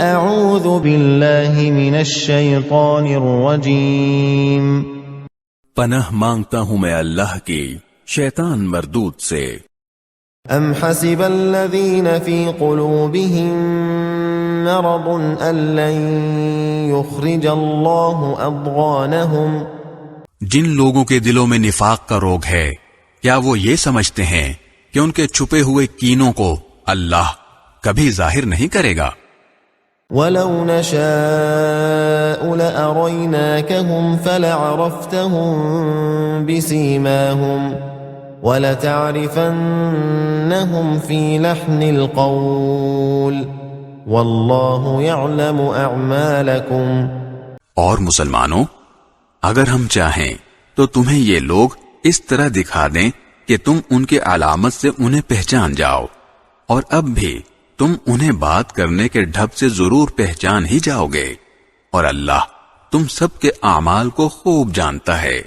اعوذ باللہ من الشیطان الرجیم پناہ مانگتا ہوں میں اللہ کی شیطان مردود سے۔ ام حسب الذین فی قلوبهم مرض ان لن یخرج اللہ اضغانهم، جن لوگوں کے دلوں میں نفاق کا روگ ہے کیا وہ یہ سمجھتے ہیں کہ ان کے چھپے ہوئے کینوں کو اللہ کبھی ظاہر نہیں کرے گا؟ وَلَوْ نَشَاءُ لَأَرَيْنَاكَهُمْ فَلَعَرَفْتَهُمْ بِسِيمَاهُمْ وَلَتَعْرِفَنَّهُمْ فِي لَحْنِ الْقَوْلِ وَاللَّهُ يَعْلَمُ أَعْمَالَكُمْ۔ اور مسلمانوں، اگر ہم چاہیں تو تمہیں یہ لوگ اس طرح دکھا دیں کہ تم ان کے علامت سے انہیں پہچان جاؤ، اور اب بھی تم انہیں بات کرنے کے ڈھب سے ضرور پہچان ہی جاؤ گے، اور اللہ تم سب کے اعمال کو خوب جانتا ہے۔